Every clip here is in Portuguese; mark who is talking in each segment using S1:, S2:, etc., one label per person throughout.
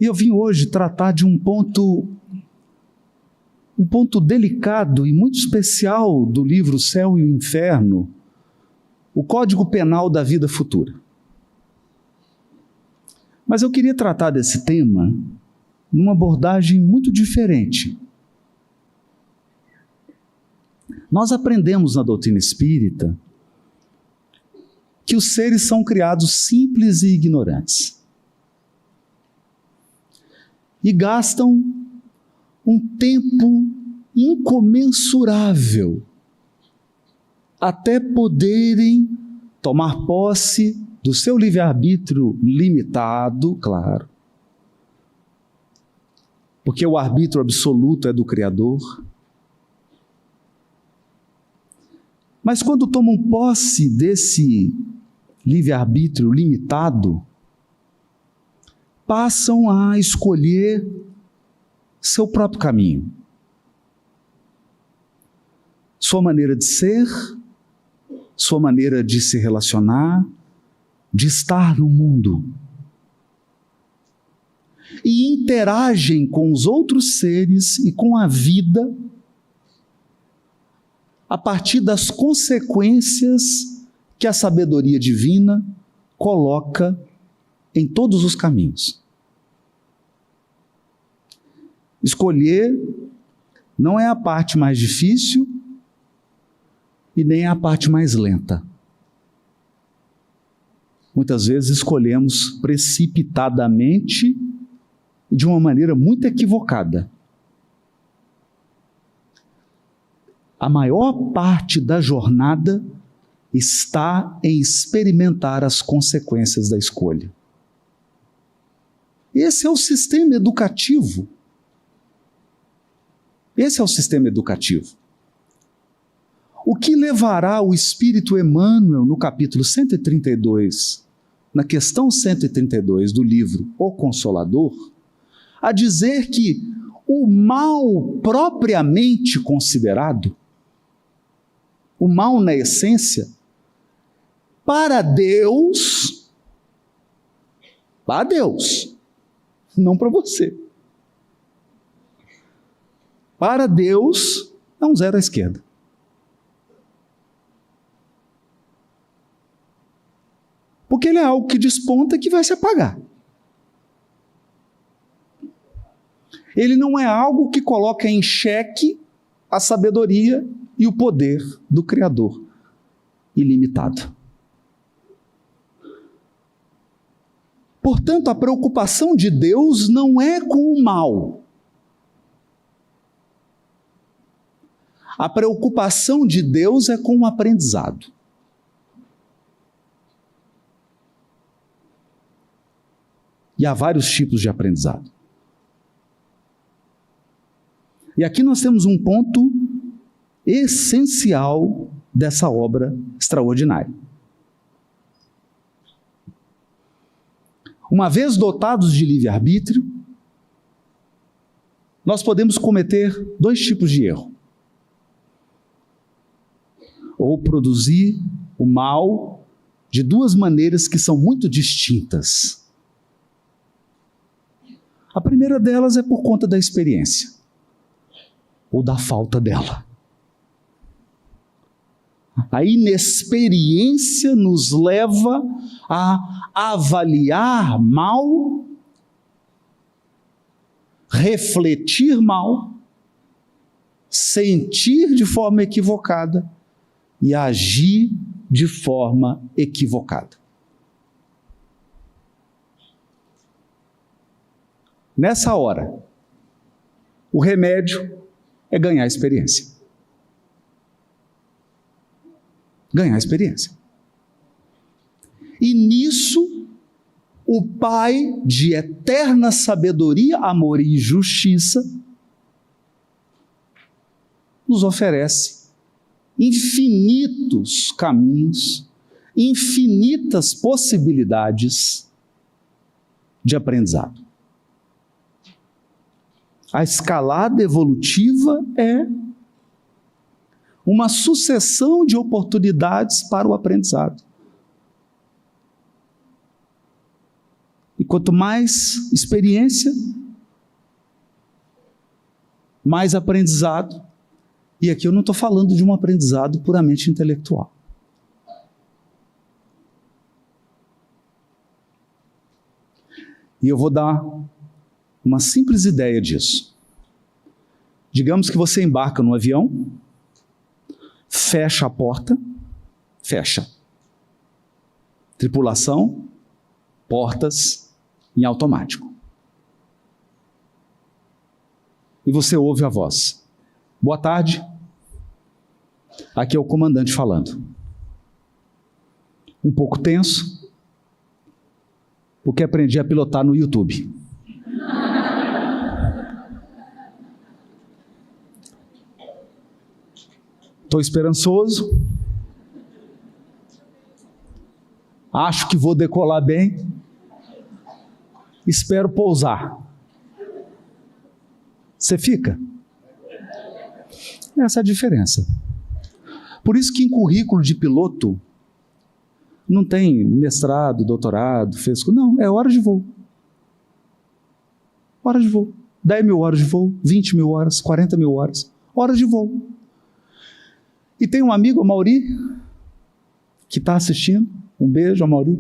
S1: E eu vim hoje tratar de um ponto delicado e muito especial do livro Céu e o Inferno, o Código Penal da Vida Futura. Mas eu queria tratar desse tema numa abordagem muito diferente. Nós aprendemos na doutrina espírita que os seres são criados simples e ignorantes. E gastam um tempo incomensurável até poderem tomar posse do seu livre-arbítrio limitado, claro, porque o arbítrio absoluto é do Criador. Mas quando tomam posse desse livre-arbítrio limitado, passam a escolher seu próprio caminho, sua maneira de ser, sua maneira de se relacionar, de estar no mundo. E interagem com os outros seres e com a vida a partir das consequências que a sabedoria divina coloca em todos os caminhos. Escolher não é a parte mais difícil e nem é a parte mais lenta. Muitas vezes escolhemos precipitadamente e de uma maneira muito equivocada. A maior parte da jornada está em experimentar as consequências da escolha. Esse é o sistema educativo. Esse é o sistema educativo. O que levará o Espírito Emmanuel, no capítulo 132, na questão 132 do livro O Consolador, a dizer que o mal propriamente considerado, o mal na essência, para Deus, não para você. Para Deus é um zero à esquerda. Porque ele é algo que desponta que vai se apagar. Ele não é algo que coloca em xeque a sabedoria e o poder do Criador ilimitado. Portanto, a preocupação de Deus não é com o mal. A preocupação de Deus é com o aprendizado. E há vários tipos de aprendizado. E aqui nós temos um ponto essencial dessa obra extraordinária. Uma vez dotados de livre-arbítrio, nós podemos cometer dois tipos de erro. Ou produzir o mal de duas maneiras que são muito distintas. A primeira delas é por conta da experiência, ou da falta dela. A inexperiência nos leva a avaliar mal, refletir mal, sentir de forma equivocada e agir de forma equivocada. Nessa hora, o remédio é ganhar experiência. Ganhar experiência. E nisso, o Pai de eterna sabedoria, amor e justiça nos oferece infinitos caminhos, infinitas possibilidades de aprendizado. A escalada evolutiva é uma sucessão de oportunidades para o aprendizado. E Quanto mais experiência, mais aprendizado. E aqui eu não estou falando de um aprendizado puramente intelectual. E eu vou dar uma simples ideia disso. Digamos que você embarca no avião, fecha a porta, fecha. Tripulação, portas em automático. E você ouve a voz. Boa tarde. Aqui é o comandante falando. Um pouco tenso, porque aprendi a pilotar no YouTube. Estou esperançoso. Acho que vou decolar bem. Espero pousar. Você fica? Essa é a diferença. Por isso que em currículo de piloto não tem mestrado, doutorado, não, é hora de voo. Hora de voo. 10 mil horas de voo, 20 mil horas, 40 mil horas. Hora de voo. E tem um amigo, o Mauri, que está assistindo. Um beijo, Mauri.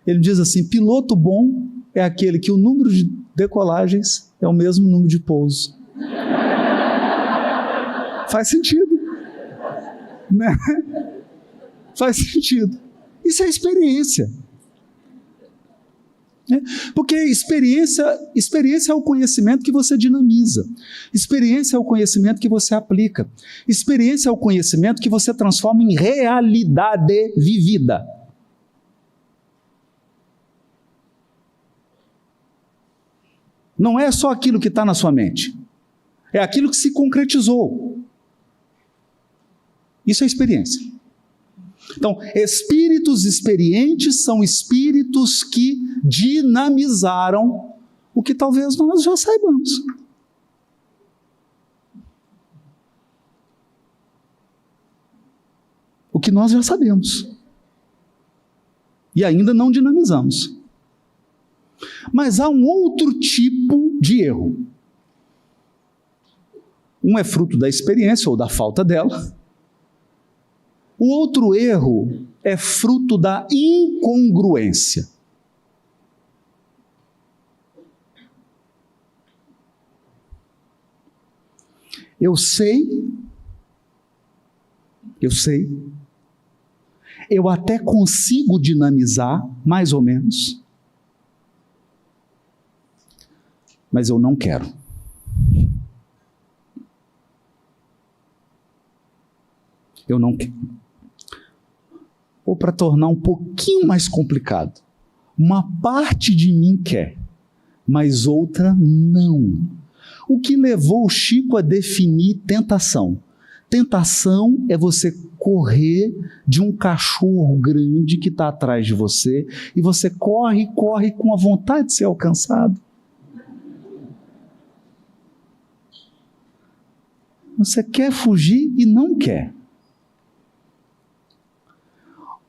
S1: Ele diz assim: piloto bom é aquele que o número de decolagens é o mesmo número de pouso. Faz sentido. Né? Faz sentido. Isso é experiência. Porque experiência é o conhecimento que você dinamiza. Experiência é o conhecimento que você aplica. Experiência é o conhecimento que você transforma em realidade vivida. Não é só aquilo que está na sua mente. É aquilo que se concretizou. Isso é experiência. Então, espíritos experientes são espíritos que dinamizaram o que talvez nós já saibamos. O que nós já sabemos. E ainda não dinamizamos. Mas há um outro tipo de erro. Um é fruto da experiência ou da falta dela. O outro erro é fruto da incongruência. Eu sei, eu até consigo dinamizar, mais ou menos, mas eu não quero. Eu não quero. Ou para tornar um pouquinho mais complicado, uma parte de mim quer, mas outra não. O que levou o Chico a definir tentação? Tentação é você correr de um cachorro grande que está atrás de você e você corre com a vontade de ser alcançado. Você quer fugir e não quer.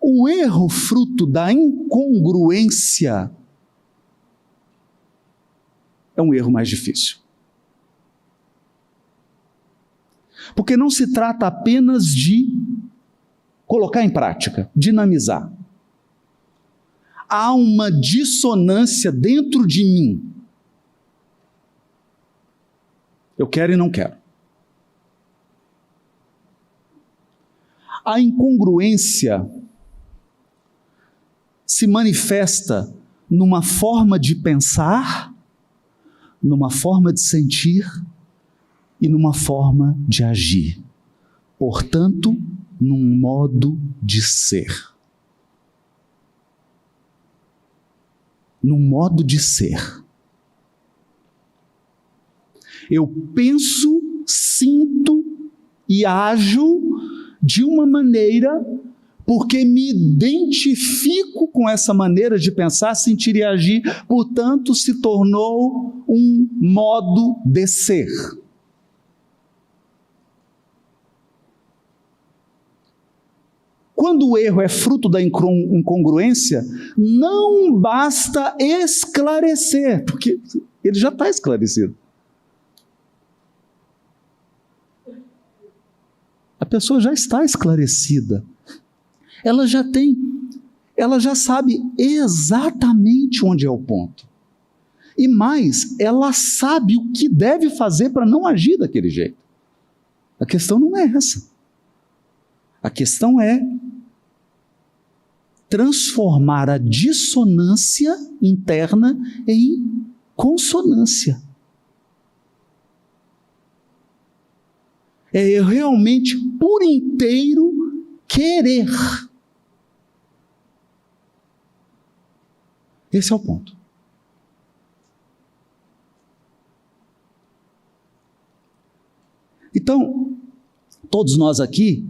S1: O erro fruto da incongruência é um erro mais difícil. Porque não se trata apenas de colocar em prática, dinamizar. Há uma dissonância dentro de mim. Eu quero e não quero. A incongruência se manifesta numa forma de pensar, numa forma de sentir e numa forma de agir. Portanto, num modo de ser. Num modo de ser. Eu penso, sinto e ajo de uma maneira porque me identifico com essa maneira de pensar, sentir e agir, portanto se tornou um modo de ser. Quando o erro é fruto da incongruência, não basta esclarecer, porque ele já está esclarecido. A pessoa já está esclarecida. Ela já sabe exatamente onde é o ponto. E mais, ela sabe o que deve fazer para não agir daquele jeito. A questão não é essa. A questão é transformar a dissonância interna em consonância. É realmente por inteiro querer. Esse é o ponto. Então, todos nós aqui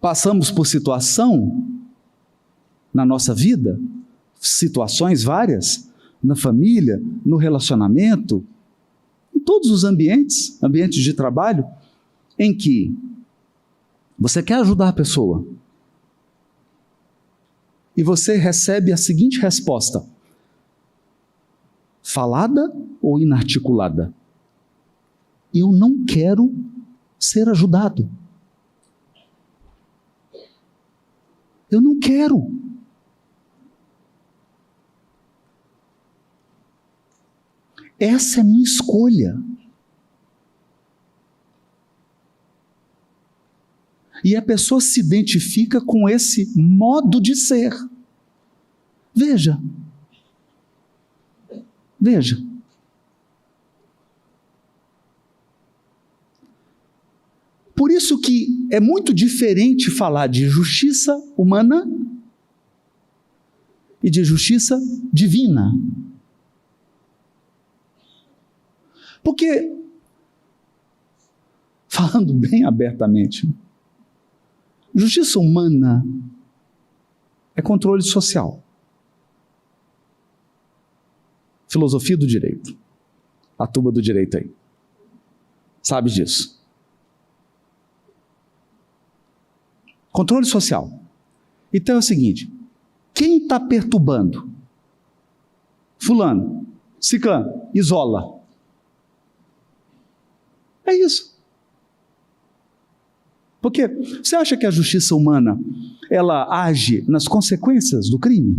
S1: passamos por situação na nossa vida, situações várias, na família, no relacionamento, em todos os ambientes de trabalho, em que você quer ajudar a pessoa e você recebe a seguinte resposta: falada ou inarticulada? Eu não quero ser ajudado. Eu não quero. Essa é a minha escolha. E a pessoa se identifica com esse modo de ser. Veja. Por isso que é muito diferente falar de justiça humana e de justiça divina. Porque, falando bem abertamente, justiça humana é controle social. Filosofia do direito. A turma do direito aí. Sabe disso. Controle social. Então é o seguinte: quem está perturbando? Fulano, ciclano, isola. É isso. Porque você acha que a justiça humana, ela age nas consequências do crime?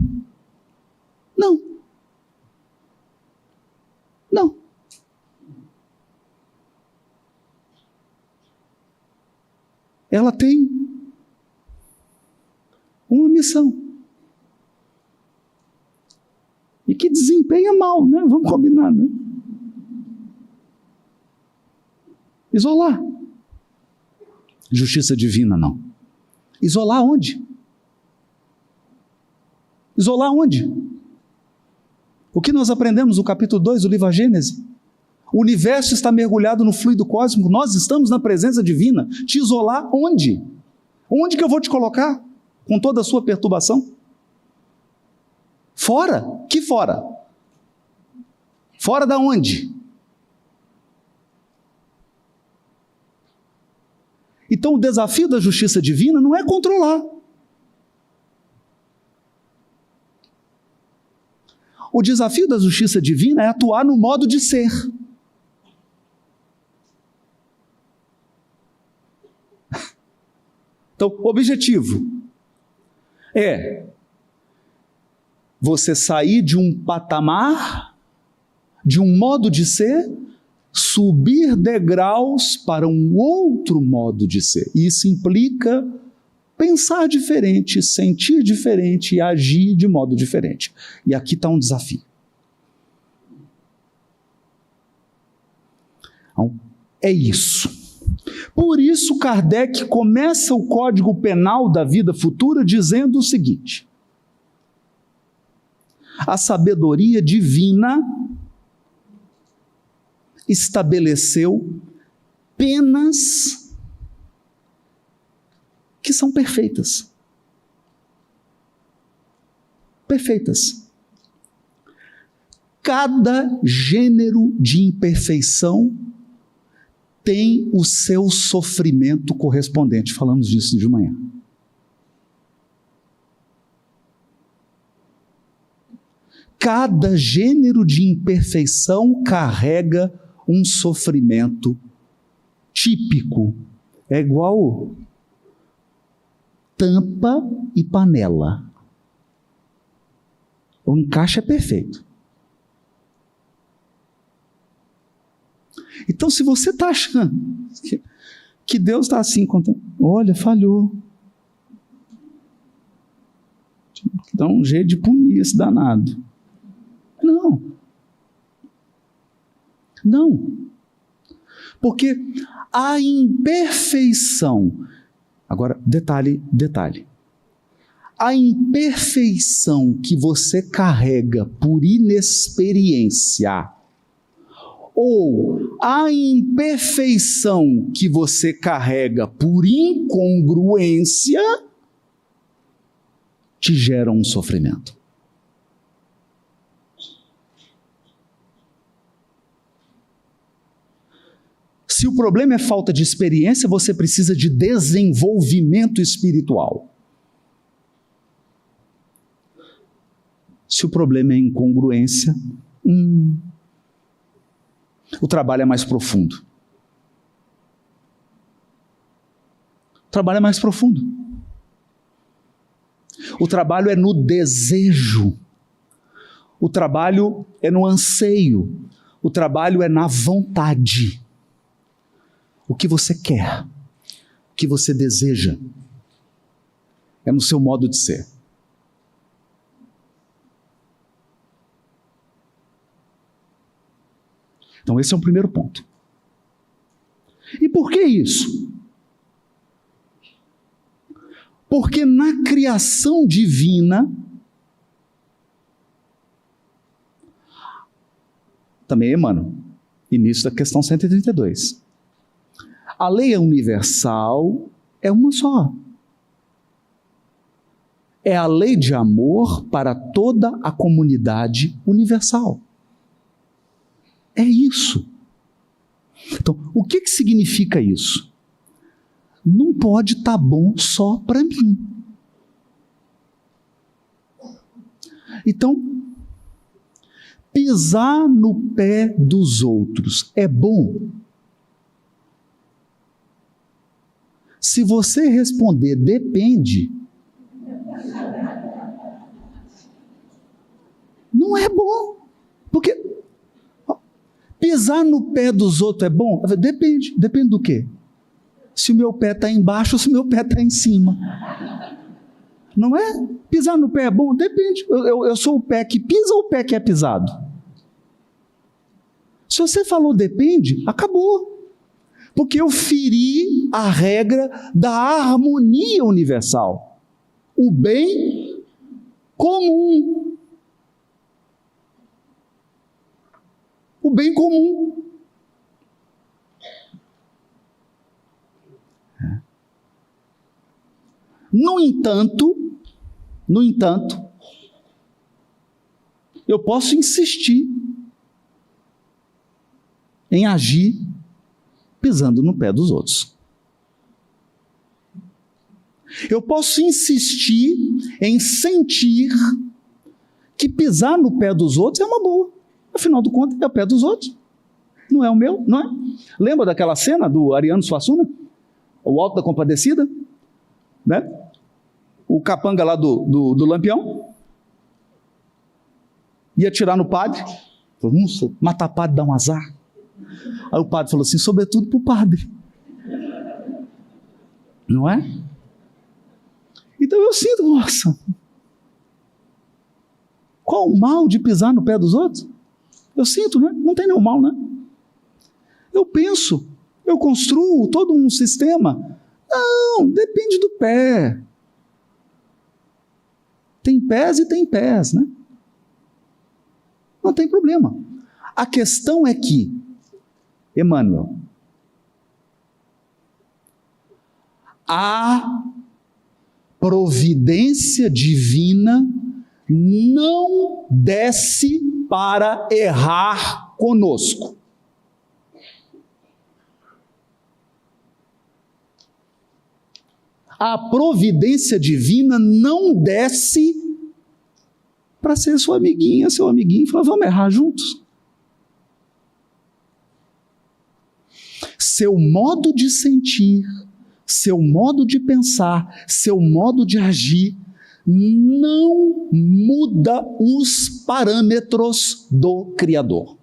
S1: Não. Não. Ela tem uma missão. E que desempenha mal, né? Vamos combinar, né? Isolar. Justiça divina, não. Isolar onde? Isolar onde? O que nós aprendemos no capítulo 2 do livro A Gênese? O universo está mergulhado no fluido cósmico, nós estamos na presença divina. Te isolar onde? Onde que eu vou te colocar? Com toda a sua perturbação? Fora? Que fora? Fora da onde? Então o desafio da justiça divina não é controlar. O desafio da justiça divina é atuar no modo de ser. Então, o objetivo é você sair de um patamar, de um modo de ser, subir degraus para um outro modo de ser. E isso implica pensar diferente, sentir diferente e agir de modo diferente. E aqui está um desafio. Então, é isso. Por isso, Kardec começa o Código Penal da vida futura dizendo o seguinte: a sabedoria divina estabeleceu penas que são perfeitas. Perfeitas. Cada gênero de imperfeição tem o seu sofrimento correspondente. Falamos disso de manhã. Cada gênero de imperfeição carrega um sofrimento típico. É igual tampa e panela. O encaixe é perfeito. Então, se você está achando que Deus está assim, contando, olha, falhou. Dá um jeito de punir esse danado. Não. Não. Porque a imperfeição, agora, detalhe. A imperfeição que você carrega por inexperiência, ou a imperfeição que você carrega por incongruência, te gera um sofrimento. Se o problema é falta de experiência, você precisa de desenvolvimento espiritual. Se o problema é incongruência, o trabalho é mais profundo. O trabalho é mais profundo. O trabalho é no desejo. O trabalho é no anseio. O trabalho é na vontade. O que você quer, o que você deseja, é no seu modo de ser. Então esse é o primeiro ponto. E por que isso? Porque na criação divina, também, Emmanuel, início da questão 132. A lei é universal, é uma só. É a lei de amor para toda a comunidade universal. É isso. Então, o que significa isso? Não pode estar bom só para mim. Então, pisar no pé dos outros é bom? Se você responder depende, não é bom. Porque pisar no pé dos outros é bom? Depende. Depende do quê? Se o meu pé está embaixo ou se o meu pé está em cima. Não é? Pisar no pé é bom? Depende. Eu sou o pé que pisa ou o pé que é pisado? Se você falou depende, acabou. Porque eu feri a regra da harmonia universal. O bem comum. O bem comum. No entanto, eu posso insistir em agir pisando no pé dos outros. Eu posso insistir em sentir que pisar no pé dos outros é uma boa. Afinal de contas, é o pé dos outros. Não é o meu, não é? Lembra daquela cena do Ariano Suassuna? O Alto da Compadecida? Né? O capanga lá do Lampião ia atirar no padre. Falou, nossa, matar padre dá um azar. Aí o padre falou assim, sobretudo para o padre. Não é? Então eu sinto, nossa, qual o mal de pisar no pé dos outros? Eu sinto, né? Não tem nenhum mal, né? Eu penso, eu construo todo um sistema. Não, depende do pé. Tem pés e tem pés, né? Não tem problema. A questão é que, Emmanuel, a providência divina não desce para errar conosco. A providência divina não desce para ser sua amiguinha, seu amiguinho, e falar, vamos errar juntos. Seu modo de sentir, seu modo de pensar, seu modo de agir, não muda os parâmetros do Criador.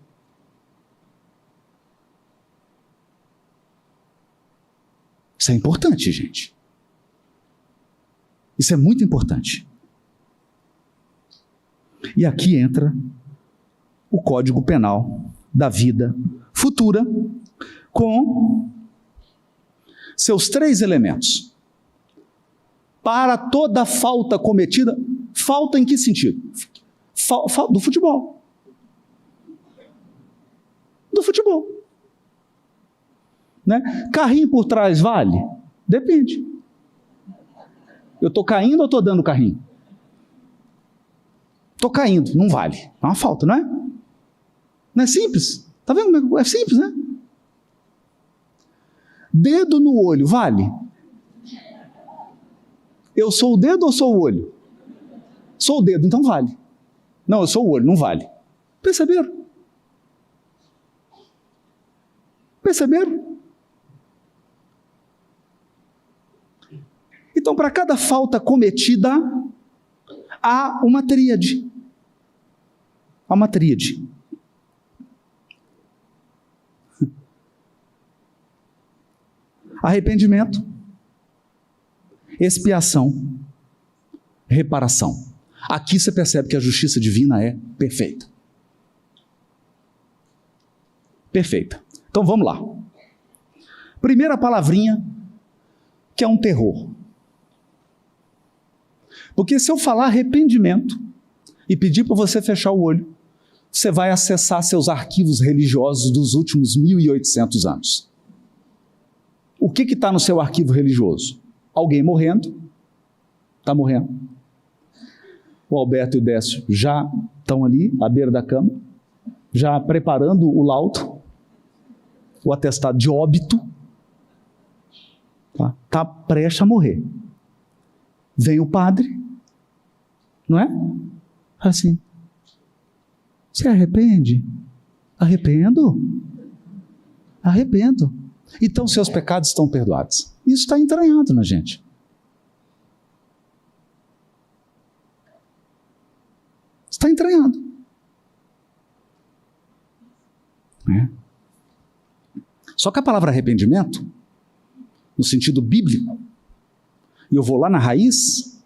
S1: Isso é importante, gente. Isso é muito importante. E aqui entra o Código Penal da vida futura, com seus 3 elementos. Para toda falta cometida, falta em que sentido? Do futebol. Do futebol. Né? Carrinho por trás vale? Depende. Eu estou caindo ou estou dando carrinho? Estou caindo, não vale. É uma falta, não é? Não é simples? Está vendo? É simples, né? Dedo no olho, vale? Eu sou o dedo ou sou o olho? Sou o dedo, então vale. Não, eu sou o olho, não vale. Perceberam? Perceberam? Então, para cada falta cometida, há uma tríade. Há uma tríade. Arrependimento, expiação, reparação. Aqui você percebe que a justiça divina é perfeita. Perfeita. Então vamos lá. Primeira palavrinha, que é um terror. Porque se eu falar arrependimento e pedir para você fechar o olho, você vai acessar seus arquivos religiosos dos últimos 1.800 anos. O que está no seu arquivo religioso? Alguém morrendo, está morrendo. O Alberto e o Décio já estão ali, à beira da cama, já preparando o laudo, o atestado de óbito, está prestes a morrer. Vem o padre, não é? Assim, se arrepende? Arrependo? Arrependo. Então seus pecados estão perdoados. Isso está entranhado na gente. Está entranhado. É. Só que a palavra arrependimento, no sentido bíblico, e eu vou lá na raiz,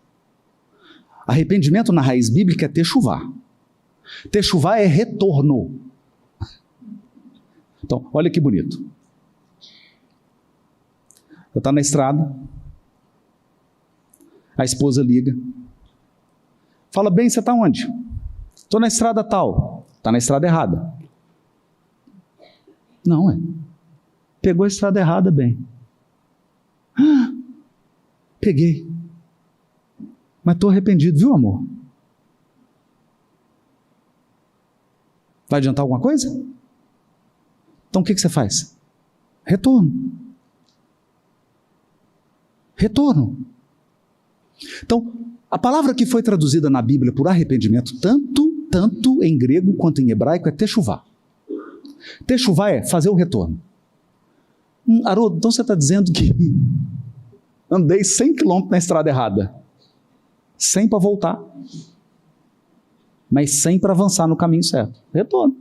S1: arrependimento na raiz bíblica é techuvá. Techuvá é retorno. Então, olha que bonito. Eu estou na estrada, a esposa liga, fala, bem, você está onde? Estou na estrada tal. Está na estrada errada. Não, pegou a estrada errada, bem. Peguei. Mas estou arrependido, viu, amor? Vai adiantar alguma coisa? Então o que você faz? Retorno. Retorno. Então, a palavra que foi traduzida na Bíblia por arrependimento, tanto em grego quanto em hebraico, é techuvá. Techuvá é fazer o retorno. Haroldo, então você está dizendo que andei 100 quilômetros na estrada errada. 100 para voltar, mas 100 para avançar no caminho certo. Retorno.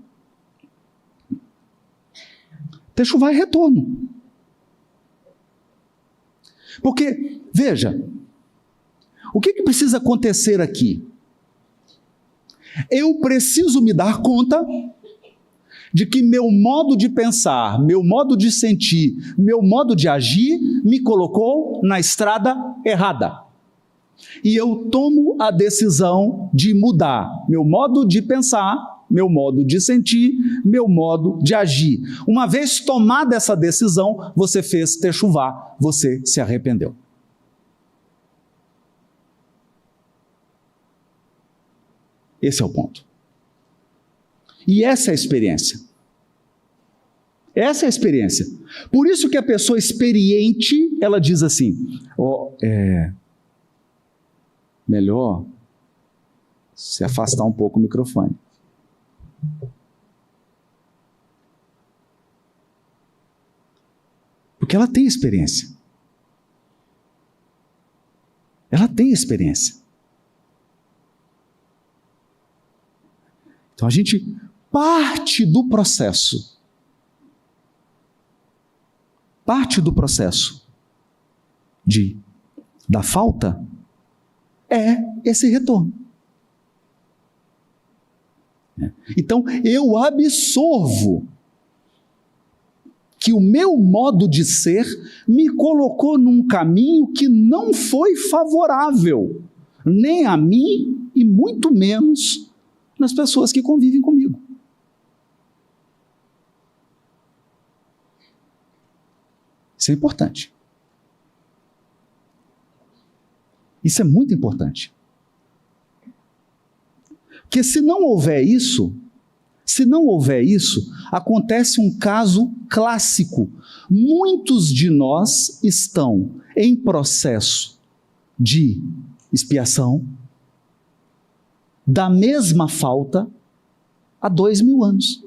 S1: Techuvá é retorno. Porque, veja, o que precisa acontecer aqui? Eu preciso me dar conta de que meu modo de pensar, meu modo de sentir, meu modo de agir me colocou na estrada errada. E eu tomo a decisão de mudar meu modo de pensar, meu modo de sentir, meu modo de agir. Uma vez tomada essa decisão, você fez techuvá, você se arrependeu. Esse é o ponto. E essa é a experiência. Essa é a experiência. Por isso que a pessoa experiente, ela diz assim, melhor Se afastar um pouco o microfone. Porque ela tem experiência. Ela tem experiência. Então a gente parte do processo. Parte do processo da falta é esse retorno. Então eu absorvo que o meu modo de ser me colocou num caminho que não foi favorável, nem a mim e muito menos nas pessoas que convivem comigo. Isso é importante. Isso é muito importante. Porque se não houver isso, acontece um caso clássico. Muitos de nós estão em processo de expiação da mesma falta há 2000 anos.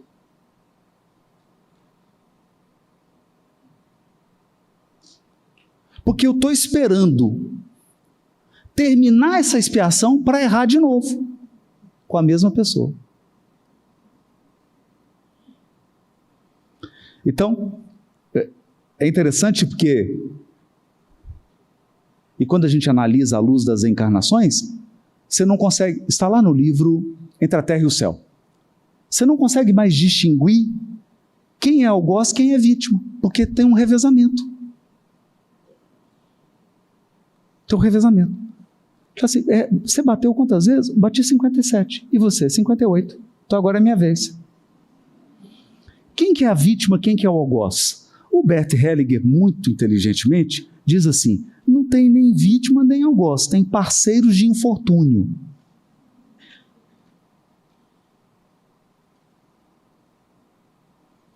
S1: Porque eu estou esperando terminar essa expiação para errar de novo com a mesma pessoa. Então, é interessante porque, e quando a gente analisa a luz das encarnações, você não consegue, está lá no livro Entre a Terra e o Céu, você não consegue mais distinguir quem é algoz, quem é vítima, porque tem um revezamento. Tem um revezamento. Então, assim, você bateu quantas vezes? Bati 57. E você? 58. Então agora é minha vez. Quem que é a vítima, quem que é o algoz? O Bert Hellinger, muito inteligentemente, diz assim, não tem nem vítima nem algoz, tem parceiros de infortúnio.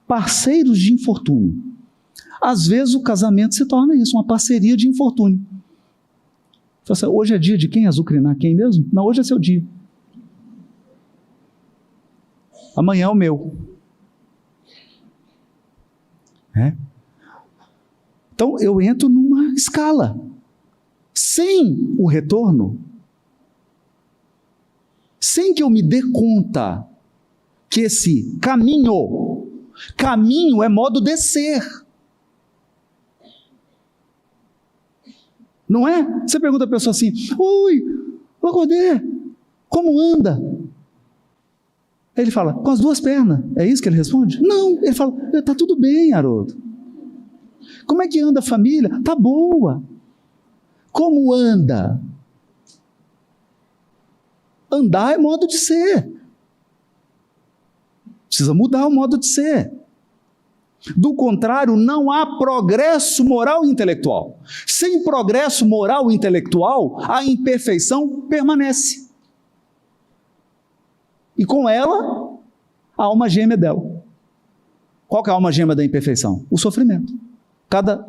S1: Parceiros de infortúnio. Às vezes o casamento se torna isso, uma parceria de infortúnio. Hoje é dia de quem azucrinar quem mesmo? Não, hoje é seu dia. Amanhã é o meu. Então eu entro numa escala. Sem o retorno, sem que eu me dê conta que esse caminho é modo de ser. Não é? Você pergunta a pessoa assim, oi, Lagodê, como anda? Aí ele fala, com as duas pernas. É isso que ele responde? Não, ele fala, está tudo bem, Haroldo. Como é que anda a família? Está boa. Como anda? Andar é modo de ser. Precisa mudar o modo de ser. Do contrário, não há progresso moral e intelectual. Sem progresso moral e intelectual, a imperfeição permanece. E com ela, a alma gêmea dela. Qual que é a alma gêmea da imperfeição? O sofrimento. Cada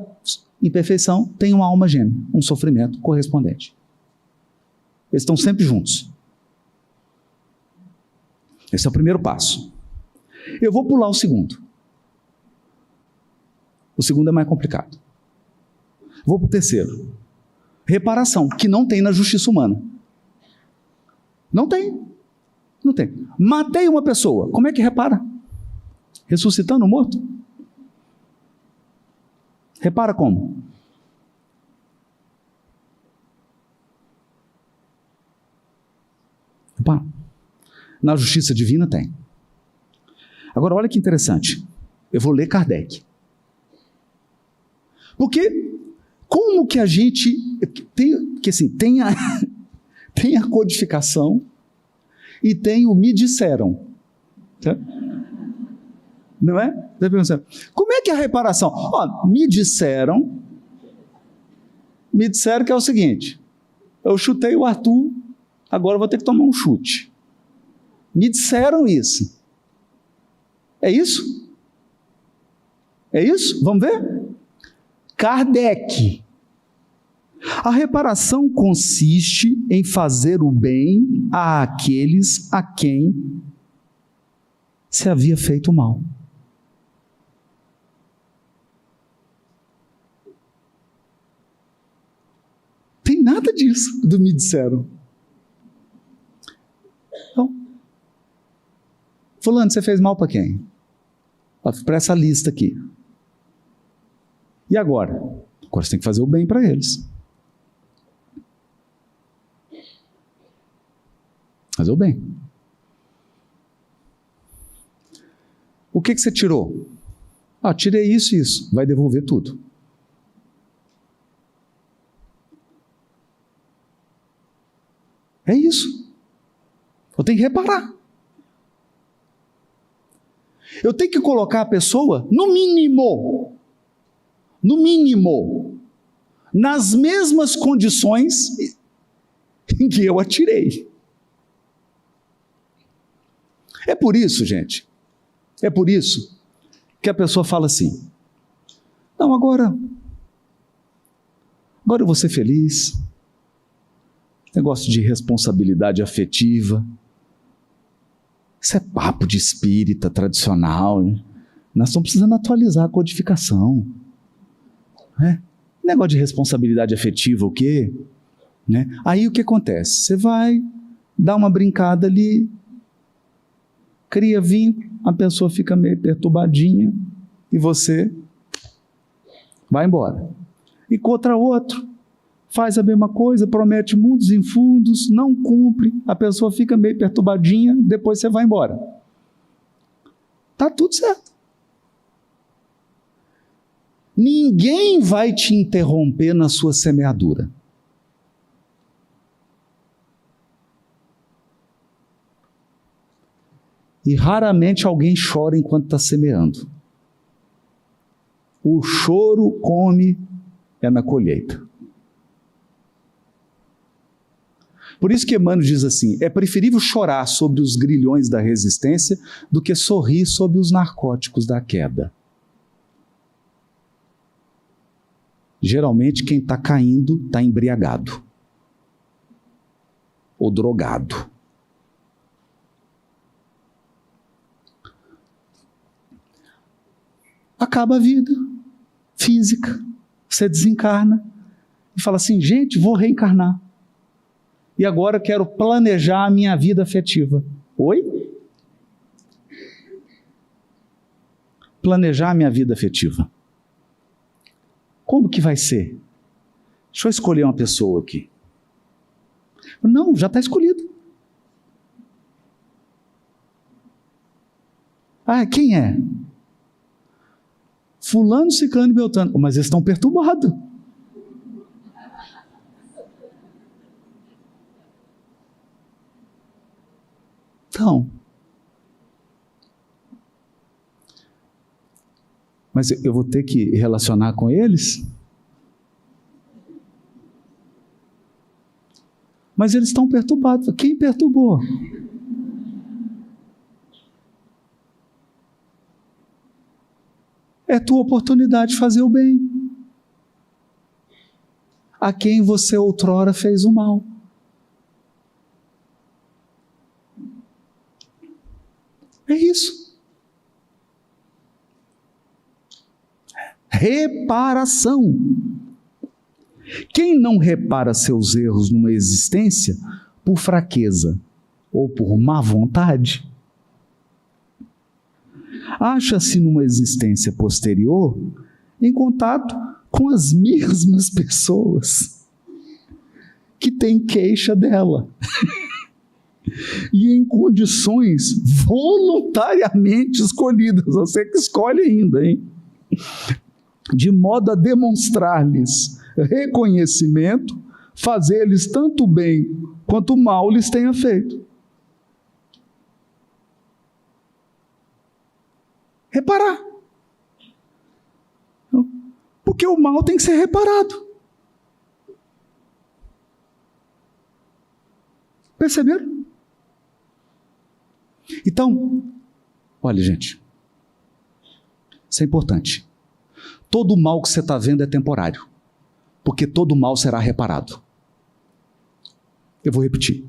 S1: imperfeição tem uma alma gêmea, um sofrimento correspondente. Eles estão sempre juntos. Esse é o primeiro passo. Eu vou pular o segundo. O segundo é mais complicado. Vou para o terceiro. Reparação, que não tem na justiça humana. Não tem. Não tem. Matei uma pessoa, como é que repara? Ressuscitando o morto? Repara como? Repara. Na justiça divina tem. Agora olha que interessante. Eu vou ler Kardec. Porque como que a gente tem a codificação e tem o me disseram. Tá? Não é? Como é que é a reparação? Ó, me disseram que é o seguinte, eu chutei o Arthur, agora eu vou ter que tomar um chute. Me disseram isso. É isso? É isso? Vamos ver? Kardec A reparação consiste em fazer o bem àqueles a quem se havia feito mal. Tem nada disso do me disseram. Então, fulano, você fez mal para quem? Para essa lista aqui. E agora? Agora você tem que fazer o bem para eles. Fazer o bem. O que você tirou? Tirei isso e isso. Vai devolver tudo. É isso. Eu tenho que reparar. Eu tenho que colocar a pessoa, no mínimo, nas mesmas condições em que eu a tirei. É por isso, gente, é por isso que a pessoa fala assim, não, agora eu vou ser feliz, negócio de responsabilidade afetiva, isso é papo de espírita tradicional, né? Nós estamos precisando atualizar a codificação, né? Negócio de responsabilidade afetiva, o quê? Né? Aí o que acontece? Você vai dar uma brincada ali, cria vínculo, a pessoa fica meio perturbadinha e você vai embora. E contra outro, faz a mesma coisa, promete mundos e fundos, não cumpre, a pessoa fica meio perturbadinha, depois você vai embora. Tá tudo certo. Ninguém vai te interromper na sua semeadura. E raramente alguém chora enquanto está semeando. O choro come é na colheita. Por isso que Emmanuel diz assim, é preferível chorar sobre os grilhões da resistência do que sorrir sobre os narcóticos da queda. Geralmente quem está caindo está embriagado ou drogado. Acaba a vida física, você desencarna e fala assim, gente, vou reencarnar. E agora quero planejar a minha vida afetiva. Oi? Planejar a minha vida afetiva. Como que vai ser? Deixa eu escolher uma pessoa aqui. Não, já está escolhido. Quem é? Fulano, Ciclano e Beltrano. Mas eles estão perturbados. Então, mas eu vou ter que relacionar com eles? Mas eles estão perturbados. Quem perturbou? É tua oportunidade de fazer o bem. A quem você outrora fez o mal. É isso. Reparação. Quem não repara seus erros numa existência por fraqueza ou por má vontade, acha-se numa existência posterior em contato com as mesmas pessoas que têm queixa dela. E em condições voluntariamente escolhidas, você que escolhe ainda, hein? De modo a demonstrar-lhes reconhecimento, fazer-lhes tanto bem quanto mal lhes tenha feito. Reparar. Porque o mal tem que ser reparado. Perceberam? Então, olha, gente, isso é importante. Todo o mal que você está vendo é temporário. porque todo mal será reparado. Eu vou repetir.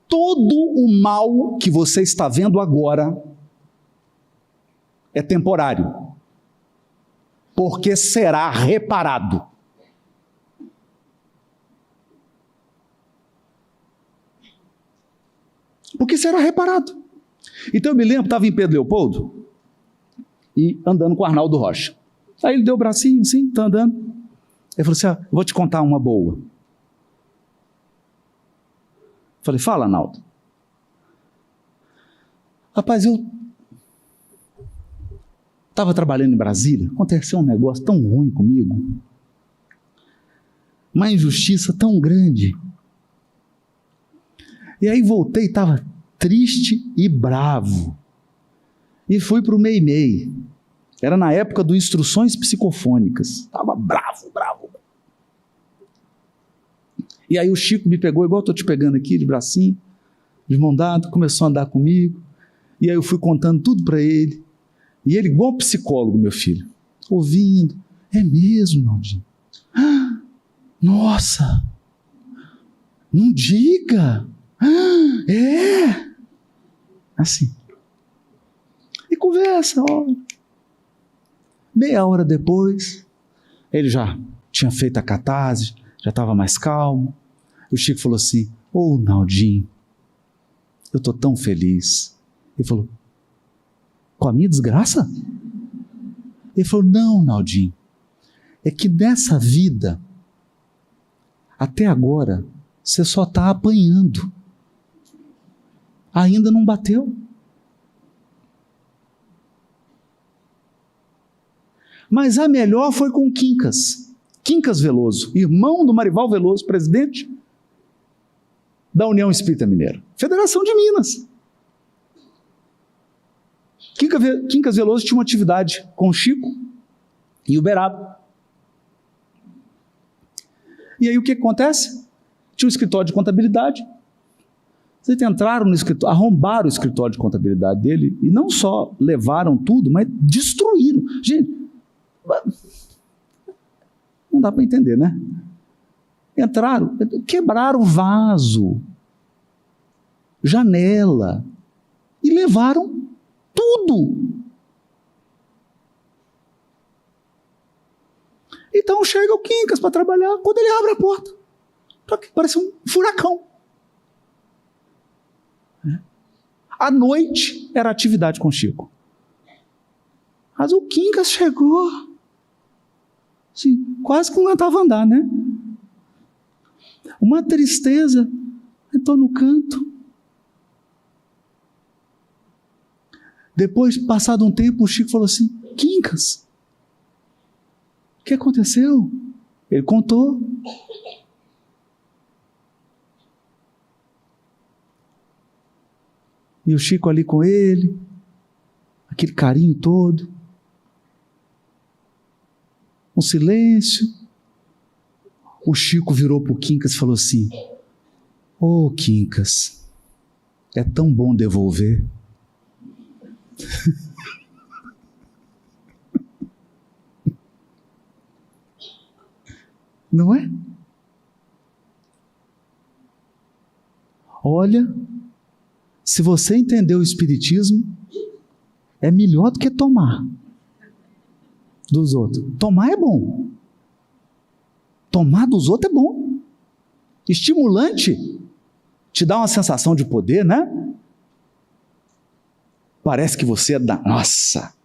S1: Todo o mal que você está vendo agora é temporário, porque será reparado. Porque será reparado. Então eu me lembro, estava em Pedro Leopoldo e andando com o Arnaldo Rocha. Aí ele deu o bracinho assim, está andando. Ele falou assim, eu vou te contar uma boa. Falei, fala, Arnaldo. Rapaz, eu estava trabalhando em Brasília, aconteceu um negócio tão ruim comigo, uma injustiça tão grande. E aí voltei, estava triste e bravo. E fui para o MEI-MEI. Era na época do Instruções Psicofônicas. Estava bravo. E aí o Chico me pegou, igual estou te pegando aqui, de bracinho, de mão dada, começou a andar comigo. E aí eu fui contando tudo para ele. E ele, igual psicólogo, meu filho, ouvindo. É mesmo, Naldinho? Nossa! Não diga! É! Assim. E conversa, ó. Meia hora depois, ele já tinha feito a catarse, já estava mais calmo. O Chico falou assim, ô Naldinho, eu estou tão feliz. Ele falou, com a minha desgraça? Ele falou, não, Naldinho, é que nessa vida, até agora, você só está apanhando. Ainda não bateu. Mas a melhor foi com o Quincas Veloso, irmão do Marival Veloso, presidente da União Espírita Mineira, Federação de Minas. Quincas Veloso tinha uma atividade com o Chico e o Beraba. E aí o que acontece? Tinha um escritório de contabilidade. Vocês entraram no escritório, arrombaram o escritório de contabilidade dele e não só levaram tudo, mas destruíram. Gente, não dá para entender, né? Entraram, quebraram vaso, janela e levaram tudo. Então chega o Quincas para trabalhar, quando ele abre a porta, parece um furacão. À noite era atividade com o Chico. Mas o Quincas chegou, assim, quase que não aguentava andar, né? Uma tristeza, entrou no canto. Depois, passado um tempo, o Chico falou assim, Quincas, o que aconteceu? Ele contou. E o Chico ali com ele, aquele carinho todo, um silêncio. O Chico virou para o Quincas e falou assim, ô Quincas, é tão bom devolver. Não é? Olha, se você entender o Espiritismo, é melhor do que tomar dos outros. Tomar é bom. Tomar dos outros é bom. Estimulante, te dá uma sensação de poder, né? Parece que você é da... Nossa,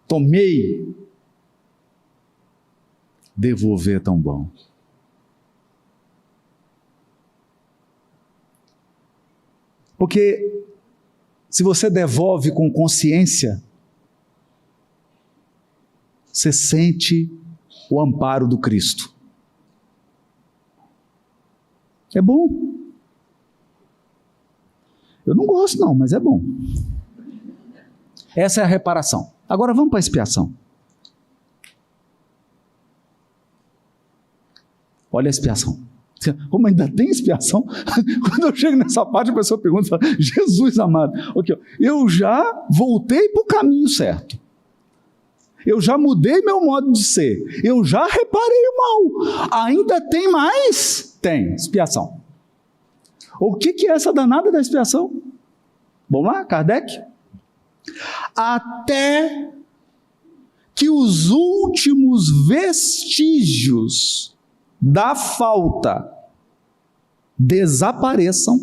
S1: tomei. Devolver é tão bom. Porque se você devolve com consciência, você sente o amparo do Cristo. É bom. Eu não gosto não, mas é bom. Essa é a reparação. Agora vamos para a expiação. Olha a expiação. Como ainda tem expiação? Quando eu chego nessa parte, a pessoa pergunta e fala, Jesus amado, okay, eu já voltei para o caminho certo. Eu já mudei meu modo de ser. Eu já reparei o mal. Ainda tem mais? Tem, expiação. O que é essa danada da expiação? Vamos lá, Kardec? Até que os últimos vestígios da falta desapareçam.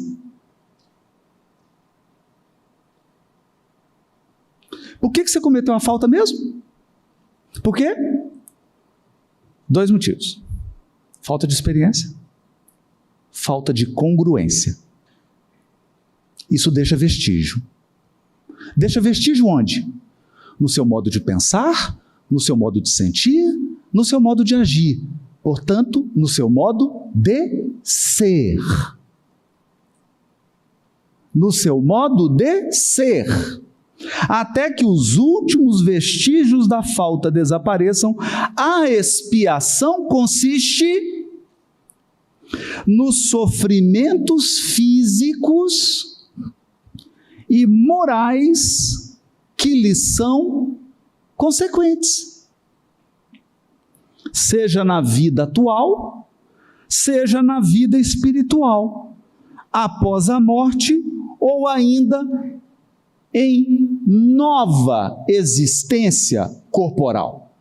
S1: Por que você cometeu a falta mesmo? Por quê? 2 motivos. Falta de experiência, falta de congruência. Isso deixa vestígio. Deixa vestígio onde? No seu modo de pensar, no seu modo de sentir, no seu modo de agir. Portanto, no seu modo de ser. No seu modo de ser. Até que os últimos vestígios da falta desapareçam, a expiação consiste nos sofrimentos físicos e morais que lhe são consequentes, seja na vida atual, seja na vida espiritual, após a morte ou ainda em nova existência corporal.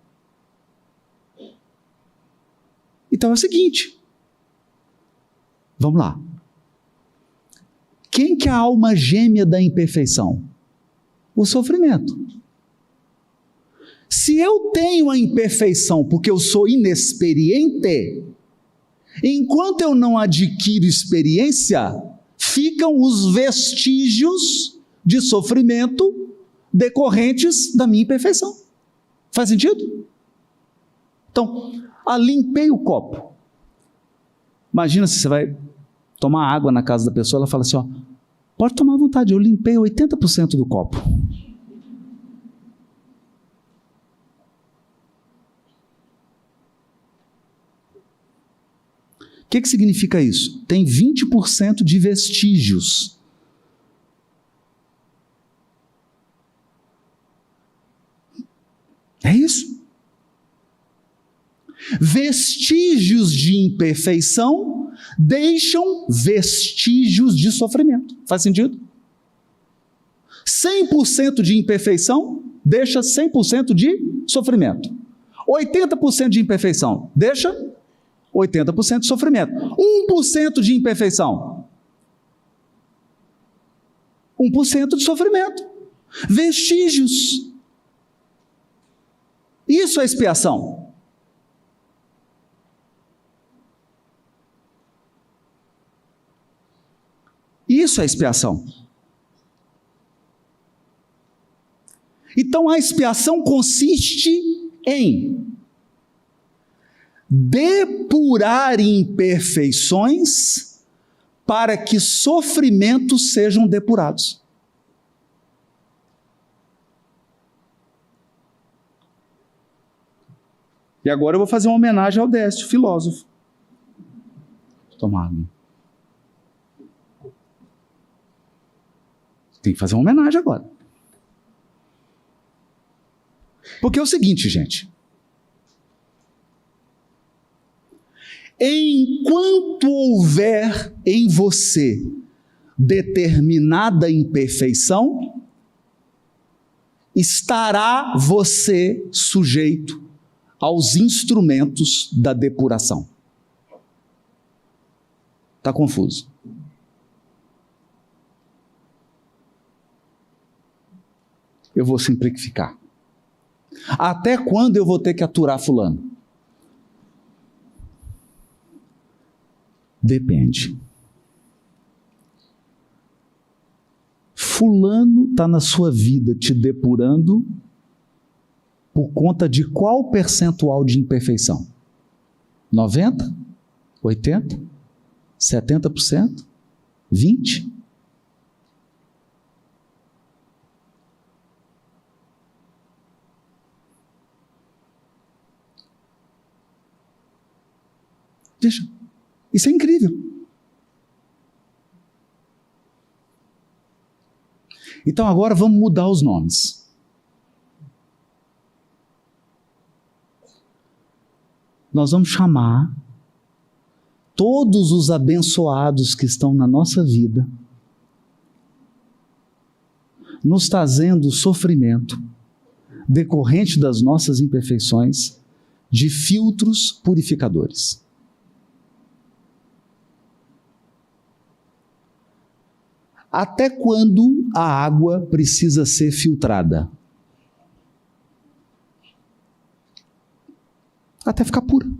S1: Então é o seguinte, vamos lá. Quem que é a alma gêmea da imperfeição? O sofrimento. Se eu tenho a imperfeição porque eu sou inexperiente, enquanto eu não adquiro experiência, ficam os vestígios de sofrimento decorrentes da minha imperfeição. Faz sentido? Então, limpei o copo. Imagina se você vai tomar água na casa da pessoa, ela fala assim, ó, pode tomar à vontade, eu limpei 80% do copo. O que significa isso? Tem 20% de vestígios. É isso. Vestígios de imperfeição deixam vestígios de sofrimento. Faz sentido? 100% de imperfeição deixa 100% de sofrimento. 80% de imperfeição deixa 80% de sofrimento. 1% de imperfeição. 1% de sofrimento. Vestígios. Isso é expiação. Isso é expiação. Então a expiação consiste em depurar imperfeições para que sofrimentos sejam depurados. E agora eu vou fazer uma homenagem ao Décio, filósofo. Vou tomar água. Tem que fazer uma homenagem agora. Porque é o seguinte, gente. Enquanto houver em você determinada imperfeição, estará você sujeito aos instrumentos da depuração. Está confuso? Eu vou simplificar. Até quando eu vou ter que aturar fulano? Depende. Fulano está na sua vida te depurando por conta de qual percentual de imperfeição? 90%? 80%? 70%? 20%? Deixa. Isso é incrível. Então agora vamos mudar os nomes. nós vamos chamar todos os abençoados que estão na nossa vida, nos trazendo sofrimento decorrente das nossas imperfeições, de filtros purificadores. Até quando a água precisa ser filtrada? Até ficar pura.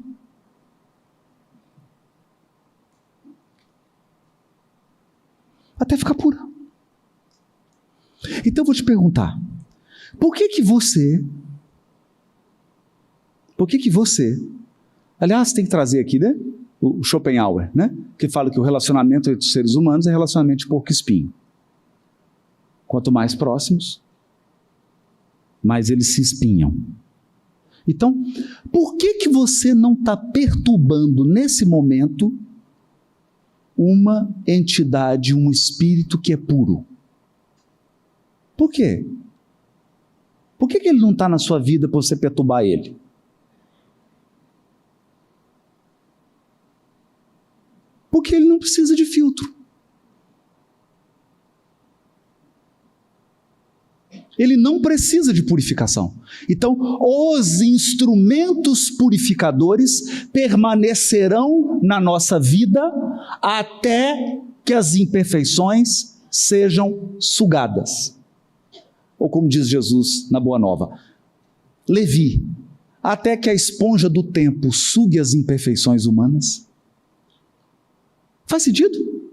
S1: Até ficar pura. Então eu vou te perguntar, por que você, aliás, tem que trazer aqui, né? O Schopenhauer, né? Que fala que o relacionamento entre os seres humanos é relacionamento de porco-espinho. Quanto mais próximos, mais eles se espinham. Então, por que você não está perturbando nesse momento uma entidade, um espírito que é puro? Por quê? Por que ele não está na sua vida para você perturbar ele? Porque ele não precisa de filtro. Ele não precisa de purificação. Então, os instrumentos purificadores permanecerão na nossa vida até que as imperfeições sejam sugadas. Ou como diz Jesus na Boa Nova, Levi, até que a esponja do tempo sugue as imperfeições humanas. Faz sentido?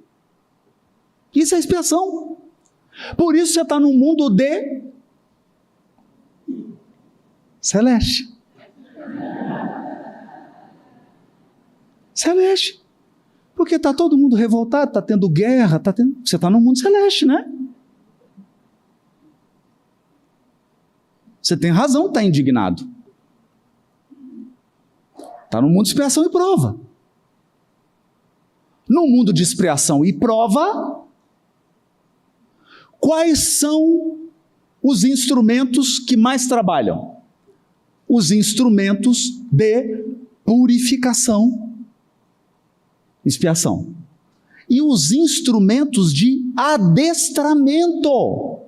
S1: Isso é expiação. Por isso você está num mundo de celeste. Celeste. Porque está todo mundo revoltado, está tendo guerra, você está num mundo celeste, né? Você tem razão de estar indignado. Está no mundo de expiação e prova. No mundo de expiação e prova, quais são os instrumentos que mais trabalham? Os instrumentos de purificação, expiação. E os instrumentos de adestramento.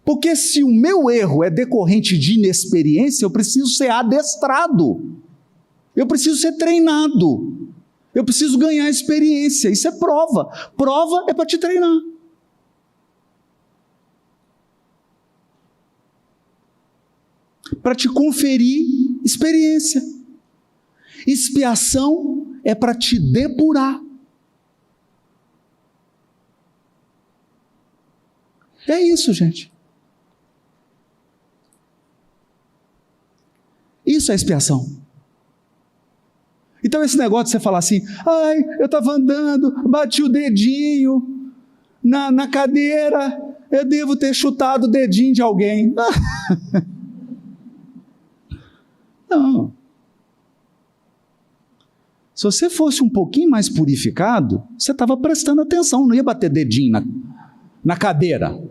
S1: Porque se o meu erro é decorrente de inexperiência, eu preciso ser adestrado. Eu preciso ser treinado. Eu preciso ganhar experiência. Isso é prova. Prova é para te treinar. Para te conferir experiência. Expiação é para te depurar. É isso, gente. Isso é expiação. Então esse negócio de você falar assim, ai, eu estava andando, bati o dedinho na cadeira, eu devo ter chutado o dedinho de alguém. Não. Se você fosse um pouquinho mais purificado, você estava prestando atenção, não ia bater dedinho na cadeira.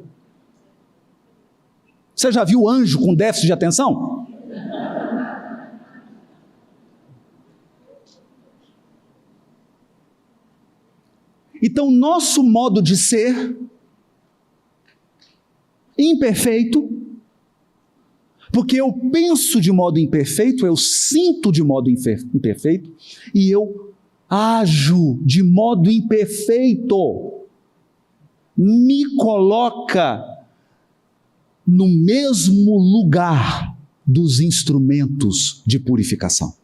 S1: Você já viu anjo com déficit de atenção? Então, nosso modo de ser imperfeito, porque eu penso de modo imperfeito, eu sinto de modo imperfeito, e eu ajo de modo imperfeito, me coloca no mesmo lugar dos instrumentos de purificação.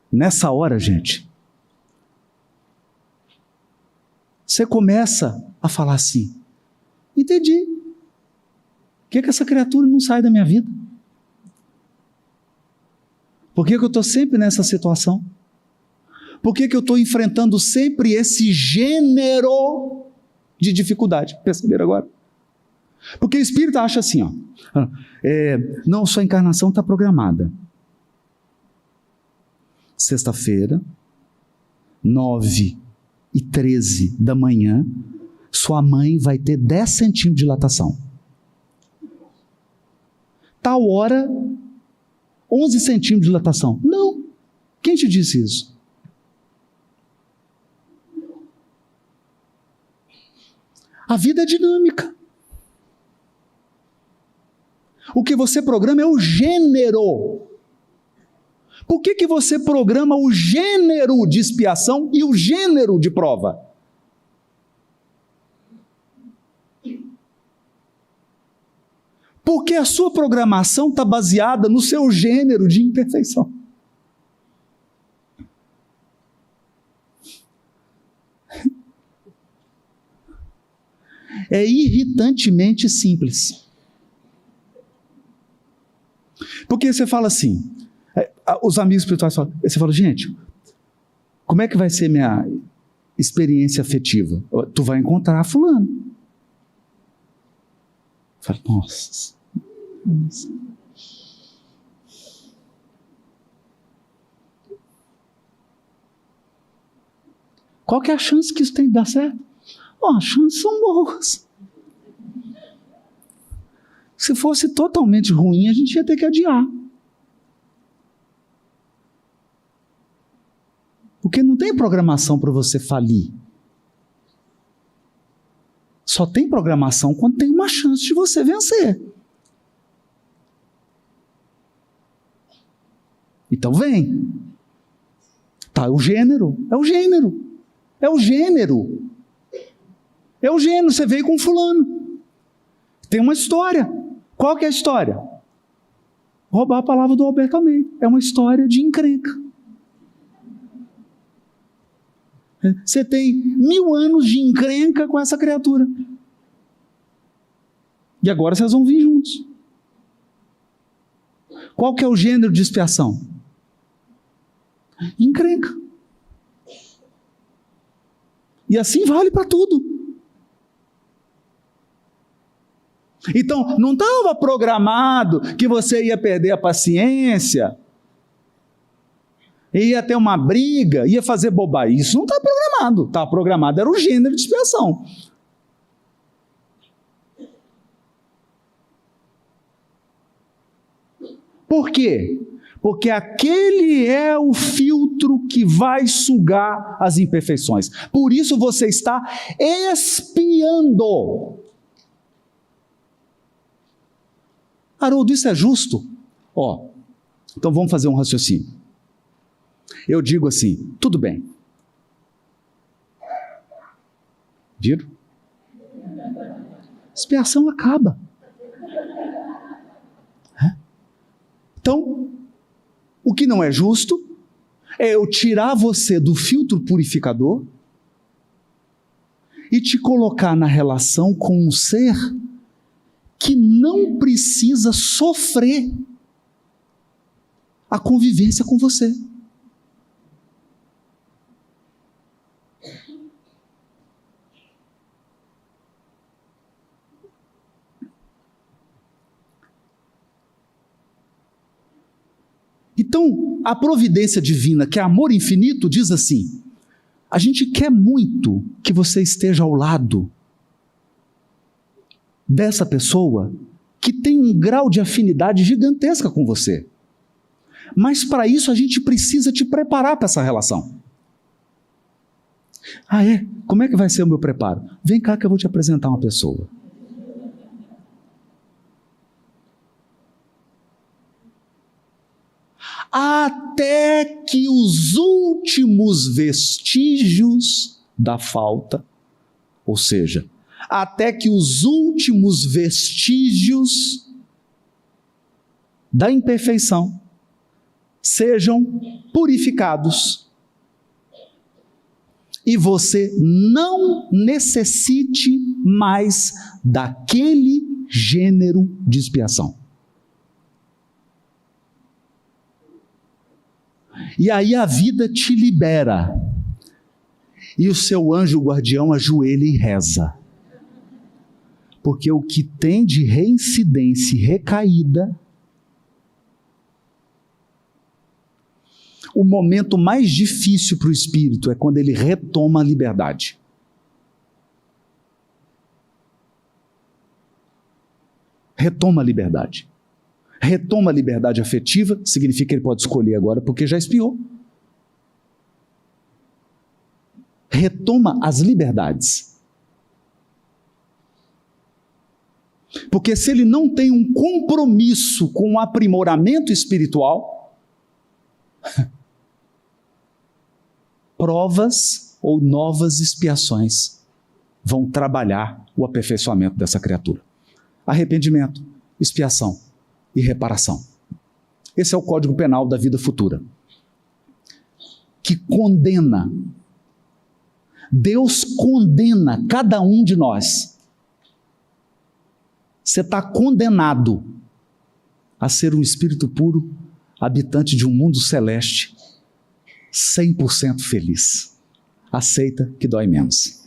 S1: Nessa hora, gente, você começa a falar assim, entendi, por que essa criatura não sai da minha vida? Por que eu estou sempre nessa situação? Por que eu estou enfrentando sempre esse gênero de dificuldade? Perceberam agora? Porque o espírito acha assim, ó, não, sua encarnação está programada. Sexta-feira, 9h13 da manhã, sua mãe vai ter 10 centímetros de dilatação. tal hora, 11 centímetros de dilatação. Não. Quem te disse isso? A vida é dinâmica. O que você programa é o gênero. Por que você programa o gênero de expiação e o gênero de prova? Porque a sua programação está baseada no seu gênero de imperfeição. É irritantemente simples. Porque você fala assim, os amigos espirituais falam, você fala, gente, como é que vai ser minha experiência afetiva? Tu vai encontrar fulano. Fala, nossa. Qual que é a chance que isso tem de dar certo? As chances são boas. Se fosse totalmente ruim, a gente ia ter que adiar. Porque não tem programação para você falir. Só tem programação quando tem uma chance de você vencer. Então vem. Tá, o gênero. É o gênero. É o gênero. É o gênero. Você veio com fulano. Tem uma história. Qual que é a história? Roubar a palavra do Alberto Almeida. É uma história de encrenca. Você tem 1000 anos de encrenca com essa criatura. E agora vocês vão vir juntos. Qual que é o gênero de expiação? Encrenca. E assim vale para tudo. Então, não estava programado que você ia perder a paciência, ia ter uma briga, ia fazer bobagem. Isso não está programado. Estava programado, era o gênero de expiação. Por quê? Porque aquele é o filtro que vai sugar as imperfeições. Por isso você está expiando. Haroldo, isso é justo? Então vamos fazer um raciocínio. Eu digo assim, tudo bem. Viram? Expiação acaba. Então, o que não é justo é eu tirar você do filtro purificador e te colocar na relação com um ser que não precisa sofrer a convivência com você. Então, a providência divina, que é amor infinito, diz assim: a gente quer muito que você esteja ao lado dessa pessoa que tem um grau de afinidade gigantesca com você. Mas para isso a gente precisa te preparar para essa relação. Ah, é? Como é que vai ser o meu preparo? Vem cá que eu vou te apresentar uma pessoa. Até que os últimos vestígios da falta, ou seja, até que os últimos vestígios da imperfeição sejam purificados e você não necessite mais daquele gênero de expiação. E aí a vida te libera e o seu anjo guardião ajoelha e reza. Porque o que tem de reincidência e recaída, o momento mais difícil para o espírito é quando ele retoma a liberdade. Retoma a liberdade. Retoma a liberdade afetiva, significa que ele pode escolher agora porque já expiou. Retoma as liberdades. Porque se ele não tem um compromisso com o aprimoramento espiritual, provas ou novas expiações vão trabalhar o aperfeiçoamento dessa criatura. Arrependimento, expiação e reparação. Esse é o Código Penal da vida futura, que condena. Deus condena cada um de nós. Você está condenado a ser um espírito puro, habitante de um mundo celeste, 100% feliz. Aceita que dói menos.